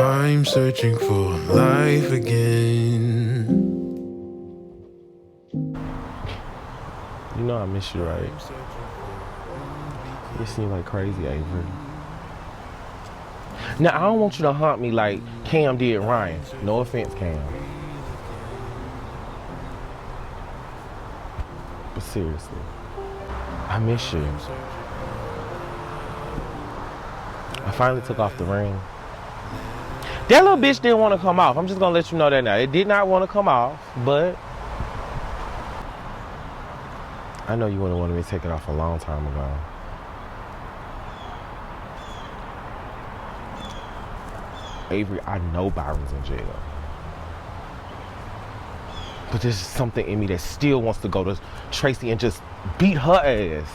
I'm searching for life again. You know I miss you, right? You seem like crazy, Avery. Now, I don't want you to haunt me like Cam did Ryan. No offense, Cam. But seriously, I miss you. I finally took off the ring. That little bitch didn't want to come off. I'm just gonna let you know that now. It did not want to come off, but I know you wouldn't want me to take it off a long time ago. Avery, I know Byron's in jail. But there's something in me that still wants to go to Tracy and just beat her ass.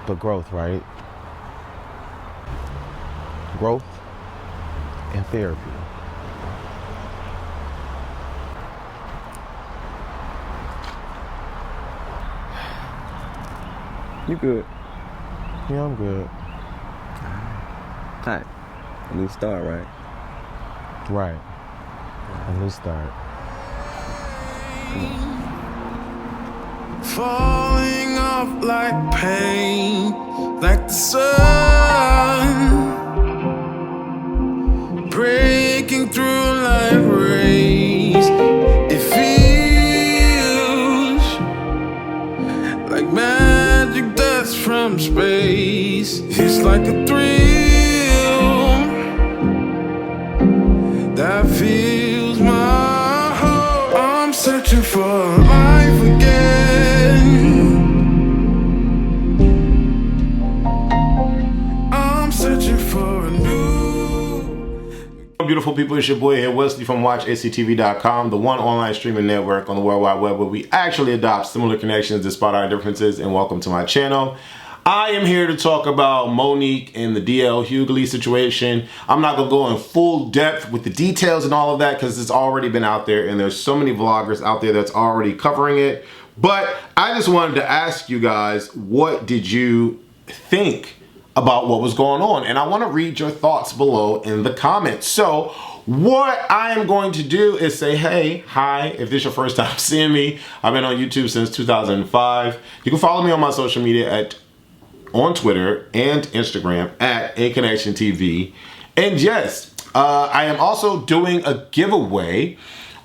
But growth, right? Growth and therapy. You good? Yeah, I'm good. Alright. A new start, right? Right. A new start. Falling off like paint, like the sun, breaking through like rays. It feels like magic dust from space. It's like a thrill that fills my heart. I'm searching for life again. I'm searching for a new. Beautiful people, it's your boy here, Wesley from WatchACTV.com, the one online streaming network on the World Wide Web where we actually adopt similar connections despite our differences, and welcome to my channel. I am here to talk about Monique and the DL Hughley situation. I'm not going to go in full depth with the details and all of that because it's already been out there and there's so many vloggers out there that's already covering it. But I just wanted to ask you guys, what did you think about what was going on? And I want to read your thoughts below in the comments. So what I am going to do is say, hey, hi, if this is your first time seeing me, I've been on YouTube since 2005. You can follow me on my social media on Twitter and Instagram at AConnectionTV. And yes, I am also doing a giveaway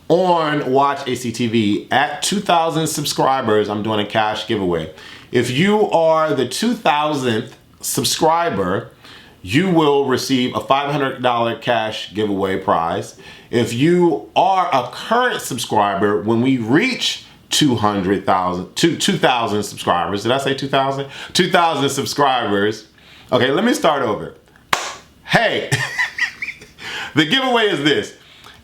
on WatchACTV. At 2,000 subscribers, I'm doing a cash giveaway. If you are the 2,000th subscriber, you will receive a $500 cash giveaway prize. If you are a current subscriber, when we reach 2,000 subscribers, did I say 2,000? 2,000 subscribers. Okay, let me start over. Hey, the giveaway is this.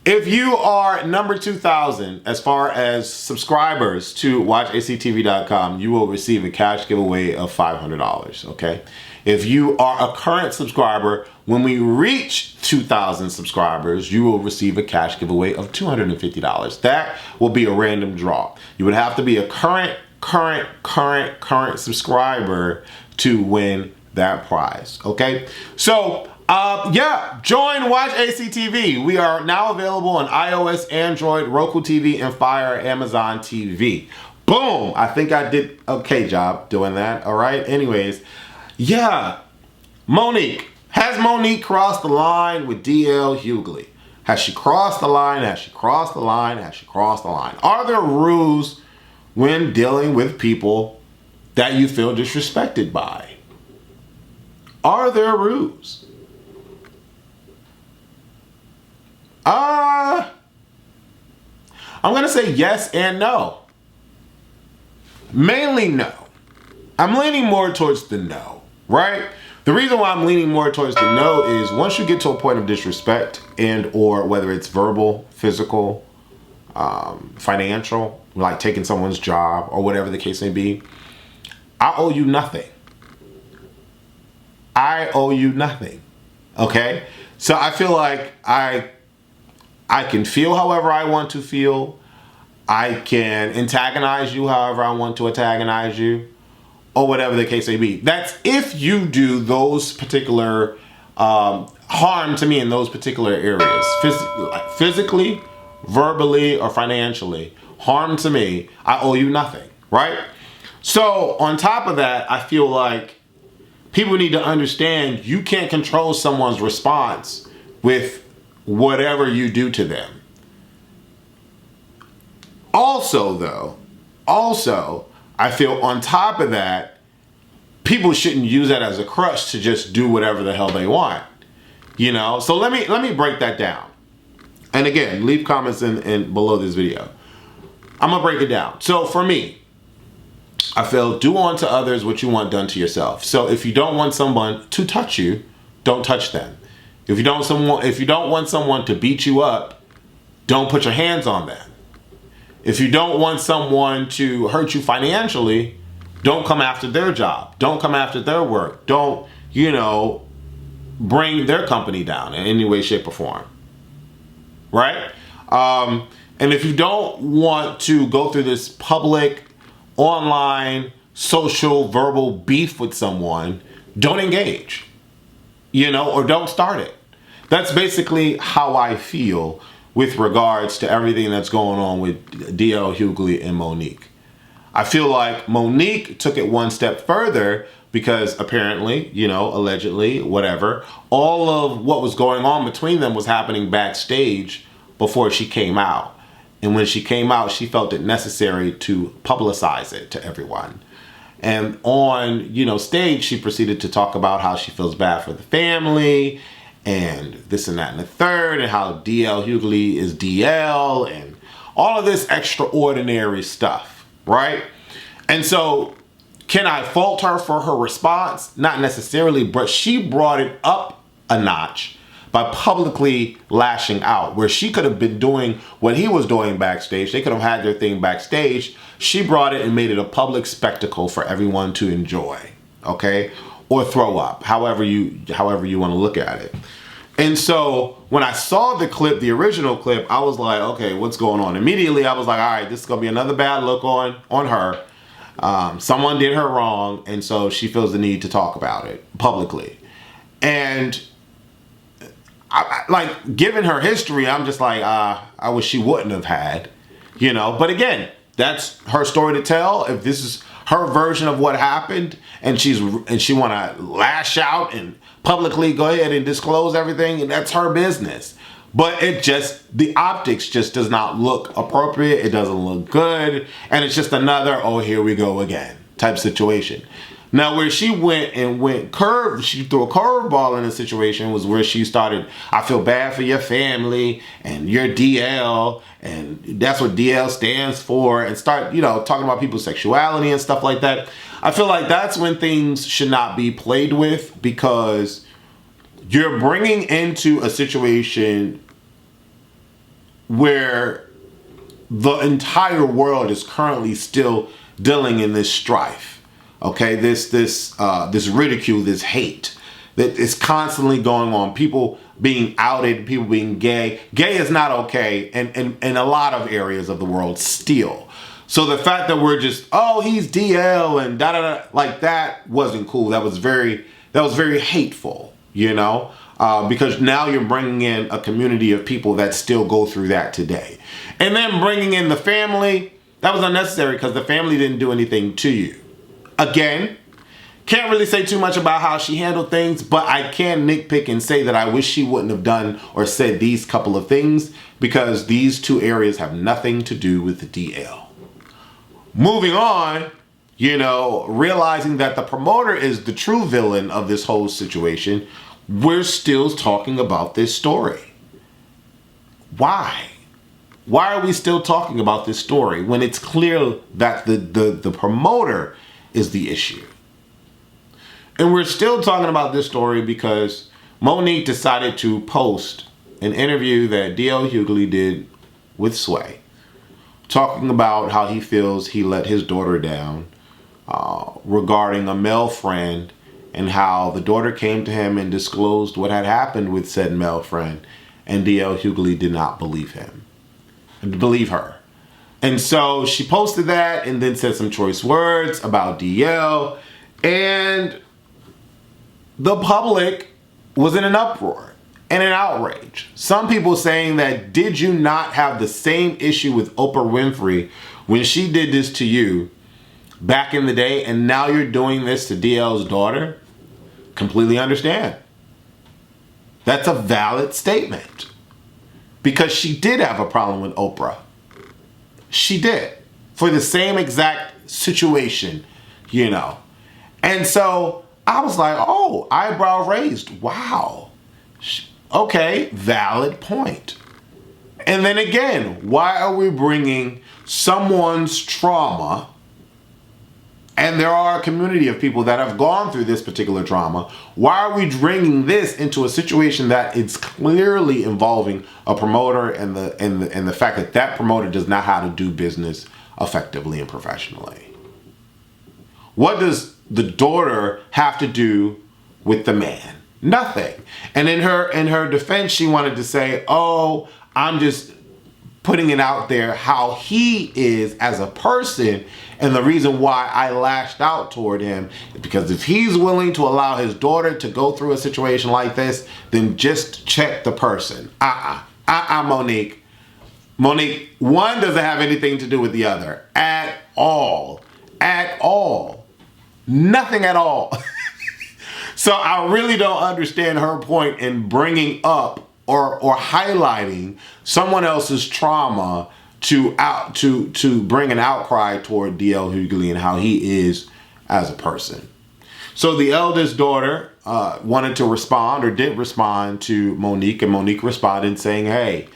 If you are number 2,000 as far as subscribers to WatchACTV.com, you will receive a cash giveaway of $500, okay? If you are a current subscriber, when we reach 2,000 subscribers, you will receive a cash giveaway of $250. That will be a random draw. You would have to be a current subscriber to win that prize, okay? So, yeah, join WatchACTV. We are now available on iOS, Android, Roku TV, and Fire Amazon TV. Boom! I think I did okay job doing that, all right? Anyways, yeah, Monique. Has Monique crossed the line with DL Hughley? Has she crossed the line? Has she crossed the line? Has she crossed the line? Are there rules when dealing with people that you feel disrespected by? Are there rules? I'm gonna say yes and no. Mainly no. I'm leaning more towards the no, right? The reason why I'm leaning more towards the no is once you get to a point of disrespect and or whether it's verbal, physical, financial, like taking someone's job or whatever the case may be, I owe you nothing. I owe you nothing, okay? So I feel like I can feel however I want to feel. I can antagonize you however I want to antagonize you, or whatever the case may be. That's if you do those particular harm to me in those particular areas, physically, verbally, or financially, harm to me, I owe you nothing, right? So on top of that, I feel like people need to understand you can't control someone's response with whatever you do to them. Also, I feel on top of that, people shouldn't use that as a crutch to just do whatever the hell they want. You know, so let me break that down. And again, leave comments in below this video. I'm gonna break it down. So for me, I feel do unto others what you want done to yourself. So if you don't want someone to touch you, don't touch them. If you don't want someone to beat you up, don't put your hands on them. If you don't want someone to hurt you financially, don't come after their job. Don't come after their work. Don't, bring their company down in any way, shape, or form. Right? And if you don't want to go through this public, online, social, verbal beef with someone, don't engage. Or don't start it. That's basically how I feel with regards to everything that's going on with D.L. Hughley and Monique. I feel like Monique took it one step further because apparently, allegedly, whatever, all of what was going on between them was happening backstage before she came out. And when she came out, she felt it necessary to publicize it to everyone. And on, stage, she proceeded to talk about how she feels bad for the family and this and that and the third, and how D.L. Hughley is D.L. and all of this extraordinary stuff, right? And so, can I fault her for her response? Not necessarily, but she brought it up a notch by publicly lashing out, where she could have been doing what he was doing backstage. They could have had their thing backstage. She brought it and made it a public spectacle for everyone to enjoy, okay? Or throw up, however you want to look at it. And so when I saw the clip, the original clip, I was like, okay, what's going on? Immediately I was like, all right, this is gonna be another bad look on her. Someone did her wrong, and so she feels the need to talk about it publicly. And given her history, I'm just like, I wish she wouldn't have had, But again, that's her story to tell. If this is her version of what happened, and she want to lash out and publicly go ahead and disclose everything, and that's her business. But the optics just does not look appropriate. It doesn't look good, and it's just another, oh, here we go again type situation. Now, where she went curve, she threw a curveball in the situation was where she started, I feel bad for your family and your DL, and that's what DL stands for, and start, talking about people's sexuality and stuff like that. I feel like that's when things should not be played with, because you're bringing into a situation where the entire world is currently still dealing in this strife. Okay, this ridicule, this hate that is constantly going on. People being outed, people being gay. Gay is not okay in a lot of areas of the world still. So the fact that we're just, oh, he's DL and da-da-da, like that wasn't cool. That was very hateful, because now you're bringing in a community of people that still go through that today. And then bringing in the family, that was unnecessary because the family didn't do anything to you. Again, can't really say too much about how she handled things, but I can nitpick and say that I wish she wouldn't have done or said these couple of things, because these two areas have nothing to do with the DL. Moving on, realizing that the promoter is the true villain of this whole situation, we're still talking about this story. Why? Why are we still talking about this story when it's clear that the promoter is the issue? And we're still talking about this story because Monique decided to post an interview that D.L. Hughley did with Sway, talking about how he feels he let his daughter down regarding a male friend, and how the daughter came to him and disclosed what had happened with said male friend, and D.L. Hughley did not believe her. And so she posted that and then said some choice words about DL, and the public was in an uproar and an outrage. Some people saying that, did you not have the same issue with Oprah Winfrey when she did this to you back in the day, and now you're doing this to DL's daughter? Completely understand. That's a valid statement. Because she did have a problem with Oprah. She did. For the same exact situation, you know. And so I was like, oh, eyebrow raised. Wow. Okay, valid point. And then again, why are we bringing someone's trauma? And there are a community of people that have gone through this particular trauma. Why are we bringing this into a situation that it's clearly involving a promoter and the fact that that promoter does not know how to do business effectively and professionally? What does the daughter have to do with the man? Nothing. And in her defense, she wanted to say, oh, I'm just putting it out there how he is as a person, and the reason why I lashed out toward him is because if he's willing to allow his daughter to go through a situation like this, then just check the person. Monique. Monique, one doesn't have anything to do with the other at all. At all. Nothing at all. So I really don't understand her point in bringing up or highlighting someone else's trauma to bring an outcry toward D.L. Hughley and how he is as a person. So the eldest daughter wanted to respond, or did respond, to Monique, and Monique responded saying, hey,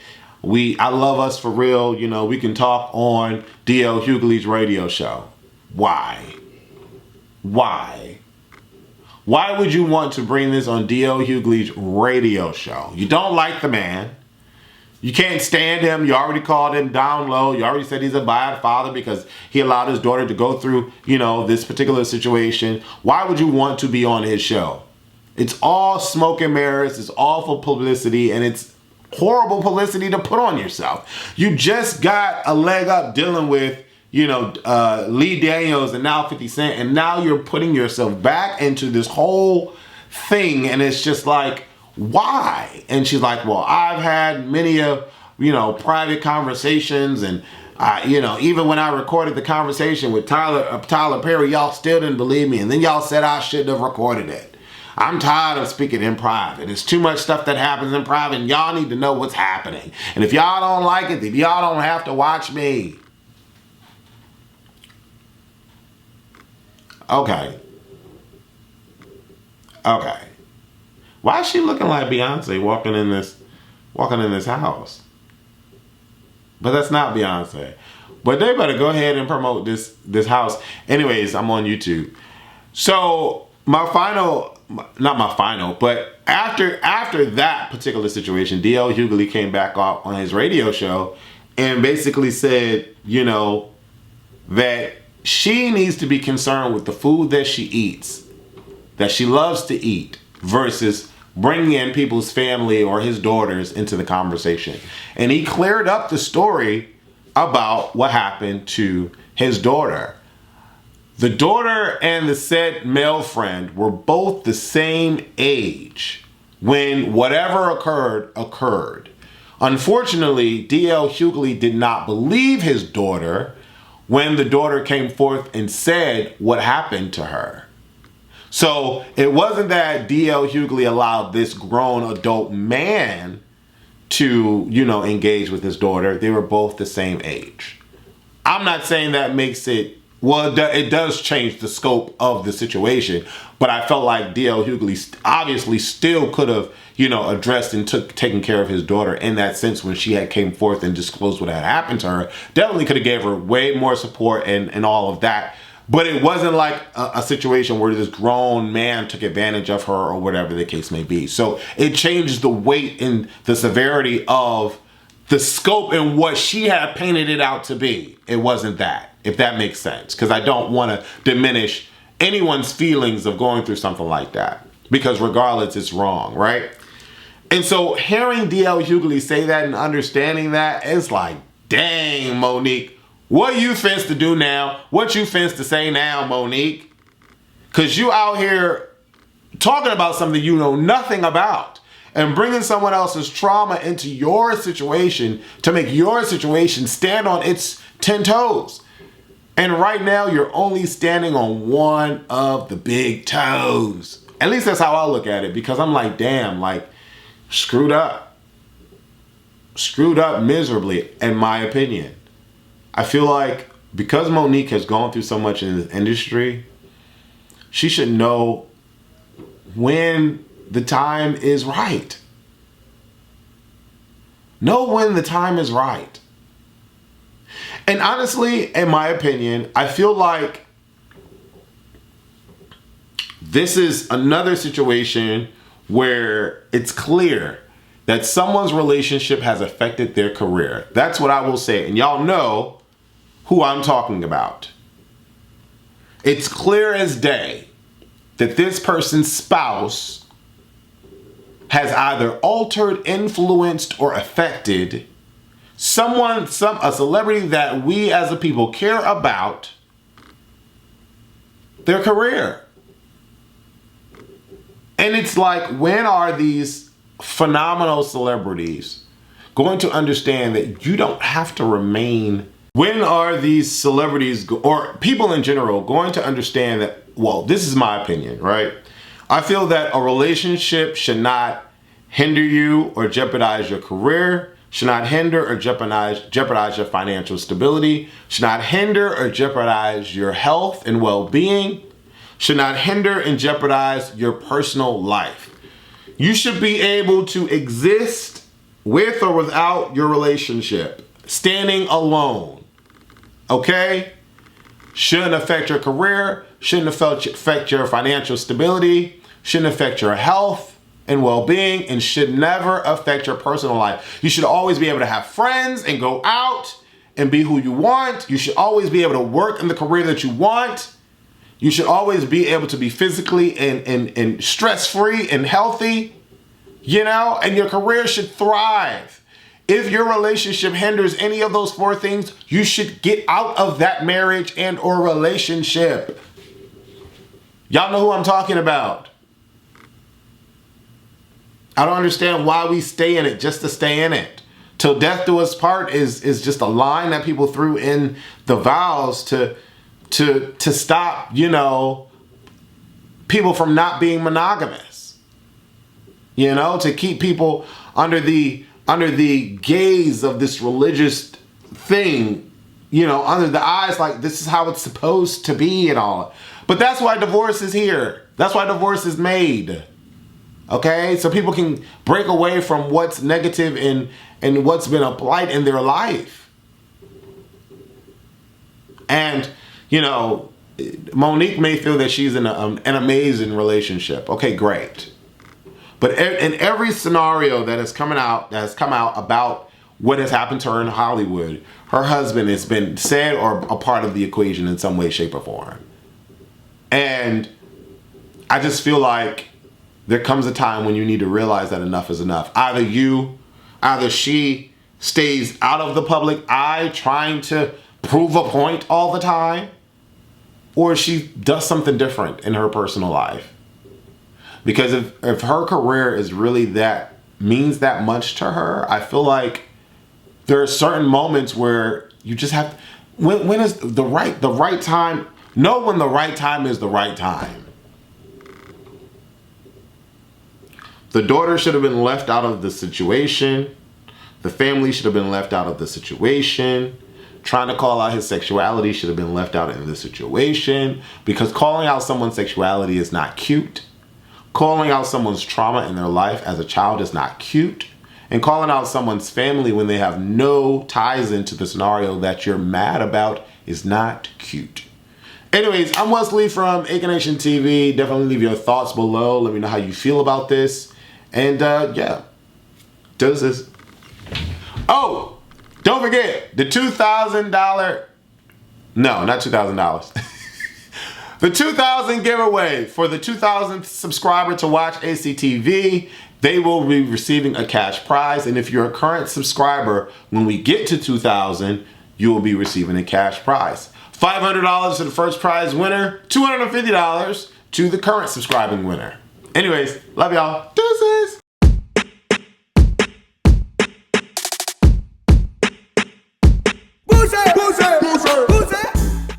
I love us for real, you know, we can talk on D.L. Hughley's radio show. Why? Why? Why would you want to bring this on D.L. Hughley's radio show? You don't like the man. You can't stand him. You already called him down low. You already said he's a bad father because he allowed his daughter to go through, you know, this particular situation. Why would you want to be on his show? It's all smoke and mirrors. It's all for publicity, and it's horrible publicity to put on yourself. You just got a leg up dealing with, you know, Lee Daniels and now 50 Cent, and now you're putting yourself back into this whole thing, and it's just like, why? And she's like, well, I've had many of, you know, private conversations, and you know, even when I recorded the conversation with Tyler Perry, y'all still didn't believe me, and then y'all said I shouldn't have recorded it. I'm tired of speaking in private. It's too much stuff that happens in private, and y'all need to know what's happening. And if y'all don't like it, then y'all don't have to watch me. Okay. Why is she looking like Beyonce walking in this house? But that's not Beyonce. But they better go ahead and promote this house. Anyways, I'm on YouTube. So but after that particular situation, D.L. Hughley came back off on his radio show and basically said, you know, that she needs to be concerned with the food that she eats, that she loves to eat, versus bringing in people's family or his daughters into the conversation. And he cleared up the story about what happened to his daughter. The daughter and the said male friend were both the same age when whatever occurred. Unfortunately, D.L. Hughley did not believe his daughter when the daughter came forth and said what happened to her. So it wasn't that D.L. Hughley allowed this grown adult man to, you know, engage with his daughter. They were both the same age. I'm not saying that makes it, well, it does change the scope of the situation, but I felt like D.L. Hughley obviously still could have, you know, addressed and taken care of his daughter in that sense when she had came forth and disclosed what had happened to her. Definitely could have gave her way more support and all of that. But it wasn't like a situation where this grown man took advantage of her or whatever the case may be. So it changed the weight and the severity of the scope and what she had painted it out to be. It wasn't that, if that makes sense. Because I don't want to diminish anyone's feelings of going through something like that. Because regardless, it's wrong, right? And so hearing D.L. Hughley say that and understanding that, it's like, dang, Monique. What you finna to do now? What you finna to say now, Monique? Because you out here talking about something you know nothing about and bringing someone else's trauma into your situation to make your situation stand on its 10 toes. And right now you're only standing on one of the big toes. At least that's how I look at it, because I'm like, damn, like, screwed up. Screwed up miserably, in my opinion. I feel like because Monique has gone through so much in this industry, she should know when the time is right. Know when the time is right. And honestly, in my opinion, I feel like this is another situation where it's clear that someone's relationship has affected their career. That's what I will say. And y'all know who I'm talking about. It's clear as day that this person's spouse has either altered, influenced, or affected a celebrity that we as a people care about, their career. And it's like, when are these phenomenal celebrities going to understand that you don't have to remain? When are these celebrities or people in general going to understand that, well, this is my opinion, right? I feel that a relationship should not hinder you or jeopardize your career, should not hinder or jeopardize your financial stability, should not hinder or jeopardize your health and well-being, should not hinder and jeopardize your personal life. You should be able to exist with or without your relationship, standing alone, okay? Shouldn't affect your career, shouldn't affect your financial stability, shouldn't affect your health and well-being, and should never affect your personal life. You should always be able to have friends and go out and be who you want. You should always be able to work in the career that you want. You should always be able to be physically and stress-free and healthy, you know, and your career should thrive. If your relationship hinders any of those 4 things, you should get out of that marriage and or relationship. Y'all know who I'm talking about. I don't understand why we stay in it just to stay in it. Till death do us part is just a line that people threw in the vows to stop, you know, people from not being monogamous. You know, to keep people under the gaze of this religious thing, you know, under the eyes like this is how it's supposed to be and all. But that's why divorce is here. That's why divorce is made. Okay, so people can break away from what's negative and what's been a blight in their life. And, you know, Monique may feel that she's in an amazing relationship. Okay, great. But in every scenario that has come out about what has happened to her in Hollywood, her husband has been said or a part of the equation in some way, shape, or form. And I just feel like there comes a time when you need to realize that enough is enough. Either she stays out of the public eye trying to prove a point all the time, or she does something different in her personal life. Because if her career is really means that much to her, I feel like there are certain moments where you just have to, when is the right time? Know when the right time is the right time. The daughter should have been left out of the situation. The family should have been left out of the situation. Trying to call out his sexuality should have been left out in the situation, because calling out someone's sexuality is not cute. Calling out someone's trauma in their life as a child is not cute. And calling out someone's family when they have no ties into the scenario that you're mad about is not cute. Anyways, I'm Wesley from AK Nation TV. Definitely leave your thoughts below. Let me know how you feel about this. And yeah, deuces. Oh, don't forget the $2,000. No, not $2,000. The 2,000 giveaway for the 2,000th subscriber to watch ACTV. They will be receiving a cash prize. And if you're a current subscriber, when we get to 2,000, you will be receiving a cash prize. $500 to the first prize winner, $250 to the current subscribing winner. Anyways, love y'all. Deuces.